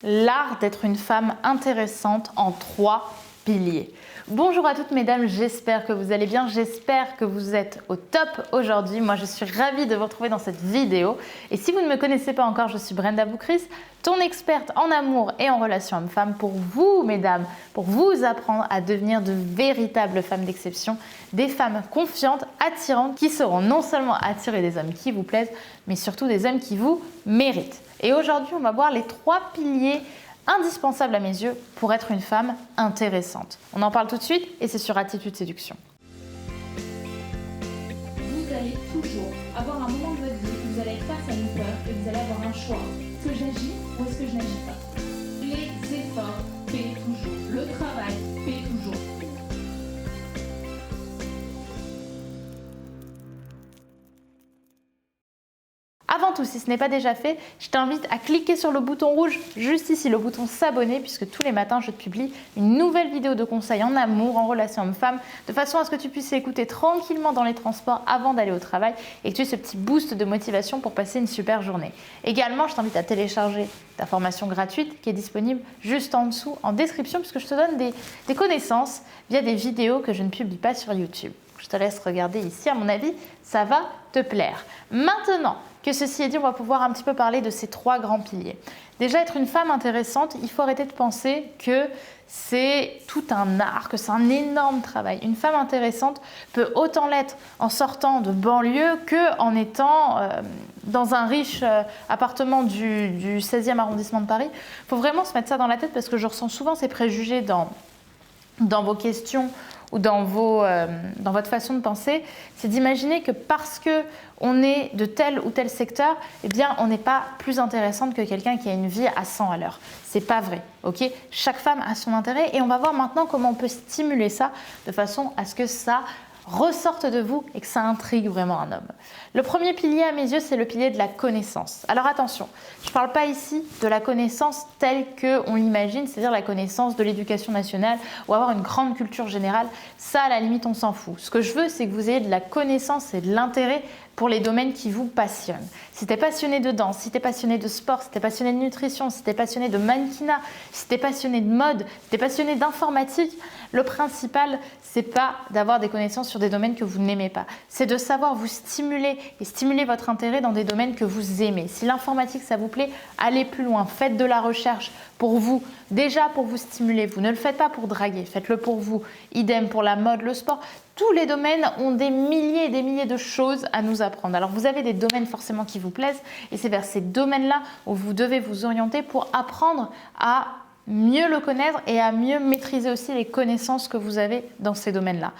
L'art d'être une femme intéressante en 3 piliers. Bonjour à toutes mesdames, j'espère que vous allez bien, j'espère que vous êtes au top aujourd'hui. Moi je suis ravie de vous retrouver dans cette vidéo. Et si vous ne me connaissez pas encore, je suis Brenda Boukris, ton experte en amour et en relations hommes-femmes pour vous mesdames, pour vous apprendre à devenir de véritables femmes d'exception, des femmes confiantes, attirantes, qui sauront non seulement attirer des hommes qui vous plaisent, mais surtout des hommes qui vous méritent. Et aujourd'hui, on va voir les 3 piliers indispensables à mes yeux pour être une femme intéressante. On en parle tout de suite et c'est sur Attitude Séduction. Vous allez toujours avoir un moment de votre vie où vous allez être face à une peur et vous allez avoir un choix. Est-ce que j'agis ou est-ce que je n'agis pas? Les efforts paient toujours. Le travail paie toujours. Avant tout, si ce n'est pas déjà fait, je t'invite à cliquer sur le bouton rouge juste ici, le bouton s'abonner, puisque tous les matins, je te publie une nouvelle vidéo de conseils en amour, en relation homme-femme, de façon à ce que tu puisses l'écouter tranquillement dans les transports avant d'aller au travail et que tu aies ce petit boost de motivation pour passer une super journée. Également, je t'invite à télécharger ta formation gratuite qui est disponible juste en dessous en description, puisque je te donne des connaissances via des vidéos que je ne publie pas sur YouTube. Je te laisse regarder ici, à mon avis, ça va te plaire. Maintenant que ceci est dit, on va pouvoir un petit peu parler de ces 3 grands piliers. Déjà, être une femme intéressante, il faut arrêter de penser que c'est tout un art, que c'est un énorme travail. Une femme intéressante peut autant l'être en sortant de banlieue qu'en étant dans un riche appartement du 16e arrondissement de Paris. Il faut vraiment se mettre ça dans la tête parce que je ressens souvent ces préjugés dans vos questions ou dans votre façon de penser, c'est d'imaginer que parce qu'on est de tel ou tel secteur, eh bien, on n'est pas plus intéressante que quelqu'un qui a une vie à 100 à l'heure. C'est pas vrai, ok? Chaque femme a son intérêt et on va voir maintenant comment on peut stimuler ça de façon à ce que ça ressorte de vous et que ça intrigue vraiment un homme. Le premier pilier à mes yeux, c'est le pilier de la connaissance. Alors attention, je ne parle pas ici de la connaissance telle qu'on l'imagine, c'est-à-dire la connaissance de l'éducation nationale ou avoir une grande culture générale. Ça, à la limite, on s'en fout. Ce que je veux, c'est que vous ayez de la connaissance et de l'intérêt pour les domaines qui vous passionnent. Si tu es passionné de danse, si tu es passionné de sport, si tu es passionné de nutrition, si tu es passionné de mannequinat, si tu es passionné de mode, si tu es passionné d'informatique, le principal, c'est pas d'avoir des connaissances sur des domaines que vous n'aimez pas. C'est de savoir vous stimuler et stimuler votre intérêt dans des domaines que vous aimez. Si l'informatique, ça vous plaît, allez plus loin. Faites de la recherche pour vous, déjà pour vous stimuler. Vous ne le faites pas pour draguer, faites-le pour vous. Idem pour la mode, le sport. Tous les domaines ont des milliers et des milliers de choses à nous apprendre. Alors vous avez des domaines forcément qui vous plaisent et c'est vers ces domaines-là où vous devez vous orienter pour apprendre à mieux le connaître et à mieux maîtriser aussi les connaissances que vous avez dans ces domaines-là.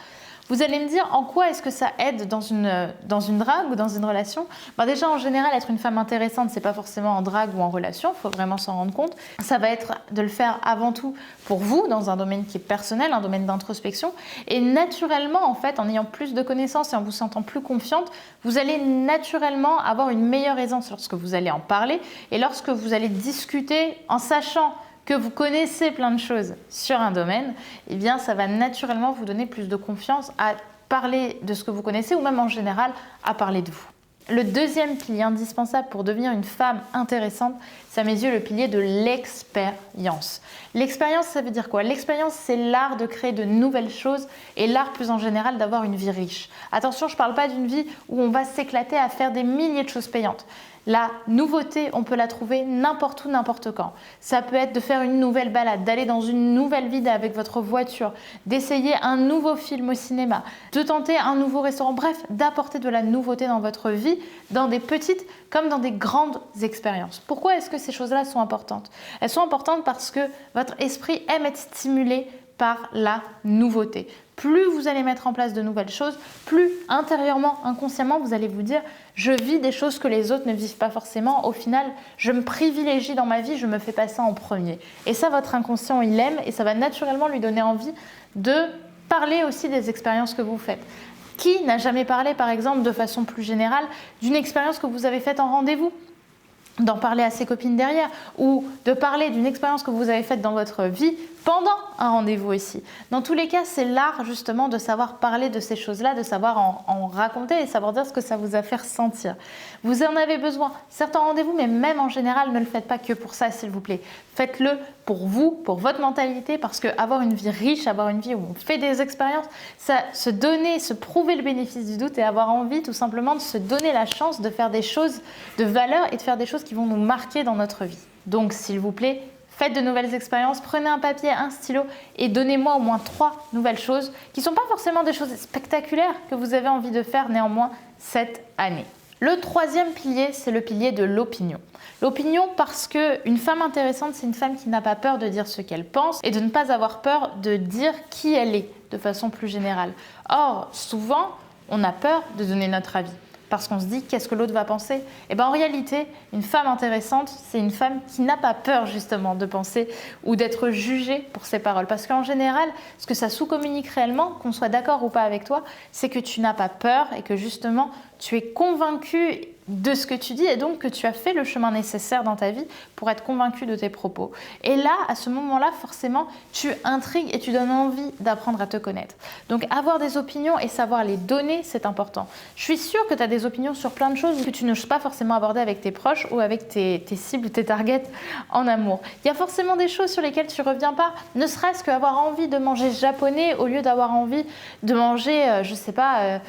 Vous allez me dire en quoi est-ce que ça aide dans une drague ou dans une relation? Déjà en général, être une femme intéressante, c'est pas forcément en drague ou en relation, il faut vraiment s'en rendre compte. Ça va être de le faire avant tout pour vous, dans un domaine qui est personnel, un domaine d'introspection. Et naturellement, en fait, en ayant plus de connaissances et en vous sentant plus confiante, vous allez naturellement avoir une meilleure aisance lorsque vous allez en parler et lorsque vous allez discuter en sachant que vous connaissez plein de choses sur un domaine, eh bien ça va naturellement vous donner plus de confiance à parler de ce que vous connaissez ou même en général à parler de vous. Le deuxième pilier indispensable pour devenir une femme intéressante, c'est à mes yeux le pilier de l'expérience. L'expérience, ça veut dire quoi? L'expérience, c'est l'art de créer de nouvelles choses et l'art plus en général d'avoir une vie riche. Attention, je ne parle pas d'une vie où on va s'éclater à faire des milliers de choses payantes. La nouveauté, on peut la trouver n'importe où, n'importe quand. Ça peut être de faire une nouvelle balade, d'aller dans une nouvelle ville avec votre voiture, d'essayer un nouveau film au cinéma, de tenter un nouveau restaurant, bref, d'apporter de la nouveauté dans votre vie, dans des petites comme dans des grandes expériences. Pourquoi est-ce que ces choses-là sont importantes? Elles sont importantes parce que votre esprit aime être stimulé par la nouveauté. Plus vous allez mettre en place de nouvelles choses, plus intérieurement, inconsciemment, vous allez vous dire « je vis des choses que les autres ne vivent pas forcément. Au final, je me privilégie dans ma vie, je me fais passer en premier. » Et ça, votre inconscient, il aime et ça va naturellement lui donner envie de parler aussi des expériences que vous faites. Qui n'a jamais parlé, par exemple, de façon plus générale, d'une expérience que vous avez faite en rendez-vous ? D'en parler à ses copines derrière ou de parler d'une expérience que vous avez faite dans votre vie pendant un rendez-vous aussi. Dans tous les cas, c'est l'art justement de savoir parler de ces choses-là, de savoir en raconter et savoir dire ce que ça vous a fait ressentir. Vous en avez besoin. Certains rendez-vous, mais même en général, ne le faites pas que pour ça, s'il vous plaît. Faites-le pour vous, pour votre mentalité, parce que avoir une vie riche, avoir une vie où on fait des expériences, ça, se donner, se prouver le bénéfice du doute et avoir envie tout simplement de se donner la chance de faire des choses de valeur et de faire des choses qui vont nous marquer dans notre vie. Donc, s'il vous plaît, faites de nouvelles expériences, prenez un papier, un stylo et donnez-moi au moins 3 nouvelles choses qui ne sont pas forcément des choses spectaculaires que vous avez envie de faire néanmoins cette année. Le 3e pilier, c'est le pilier de l'opinion. L'opinion parce qu'une femme intéressante, c'est une femme qui n'a pas peur de dire ce qu'elle pense et de ne pas avoir peur de dire qui elle est de façon plus générale. Or, souvent, on a peur de donner notre avis. Parce qu'on se dit qu'est-ce que l'autre va penser. Et bien en réalité, une femme intéressante, c'est une femme qui n'a pas peur justement de penser ou d'être jugée pour ses paroles. Parce qu'en général, ce que ça sous-communique réellement, qu'on soit d'accord ou pas avec toi, c'est que tu n'as pas peur et que justement tu es convaincu de ce que tu dis et donc que tu as fait le chemin nécessaire dans ta vie pour être convaincu de tes propos. Et là, à ce moment-là, forcément, tu intrigues et tu donnes envie d'apprendre à te connaître. Donc avoir des opinions et savoir les donner, c'est important. Je suis sûre que tu as des opinions sur plein de choses que tu n'oses pas forcément aborder avec tes proches ou avec tes cibles, tes targets en amour. Il y a forcément des choses sur lesquelles tu ne reviens pas, ne serait-ce qu'avoir envie de manger japonais au lieu d'avoir envie de manger, je sais pas,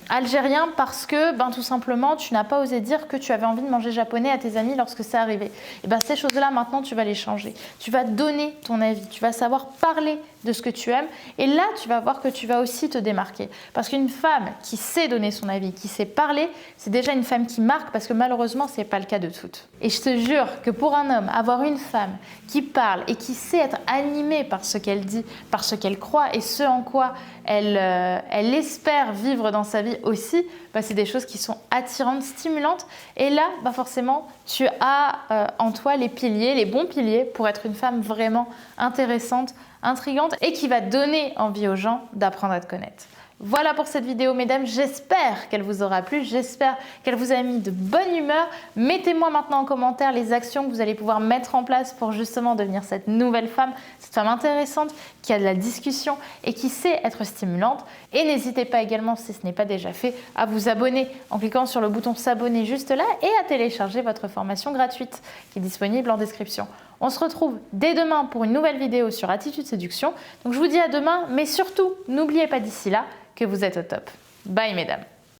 algérien parce que tout simplement, tu n'as pas osé dire que tu avais envie de manger japonais à tes amis lorsque c'est arrivé. Et ces choses-là, maintenant, tu vas les changer. Tu vas donner ton avis, tu vas savoir parler de ce que tu aimes et là, tu vas voir que tu vas aussi te démarquer. Parce qu'une femme qui sait donner son avis, qui sait parler, c'est déjà une femme qui marque parce que malheureusement, ce n'est pas le cas de toutes. Et je te jure que pour un homme, avoir une femme qui parle et qui sait être animée par ce qu'elle dit, par ce qu'elle croit et ce en quoi elle espère vivre dans sa vie aussi, c'est des choses qui sont attirantes, stimulantes. Et là, forcément, tu as en toi les piliers, les bons piliers pour être une femme vraiment intéressante, intrigante et qui va donner envie aux gens d'apprendre à te connaître. Voilà pour cette vidéo, mesdames. J'espère qu'elle vous aura plu. J'espère qu'elle vous a mis de bonne humeur. Mettez-moi maintenant en commentaire les actions que vous allez pouvoir mettre en place pour justement devenir cette nouvelle femme, cette femme intéressante qui a de la discussion et qui sait être stimulante. Et n'hésitez pas également, si ce n'est pas déjà fait, à vous abonner en cliquant sur le bouton s'abonner juste là et à télécharger votre formation gratuite qui est disponible en description. On se retrouve dès demain pour une nouvelle vidéo sur Attitude Séduction. Donc je vous dis à demain, mais surtout, n'oubliez pas d'ici là que vous êtes au top. Bye mesdames.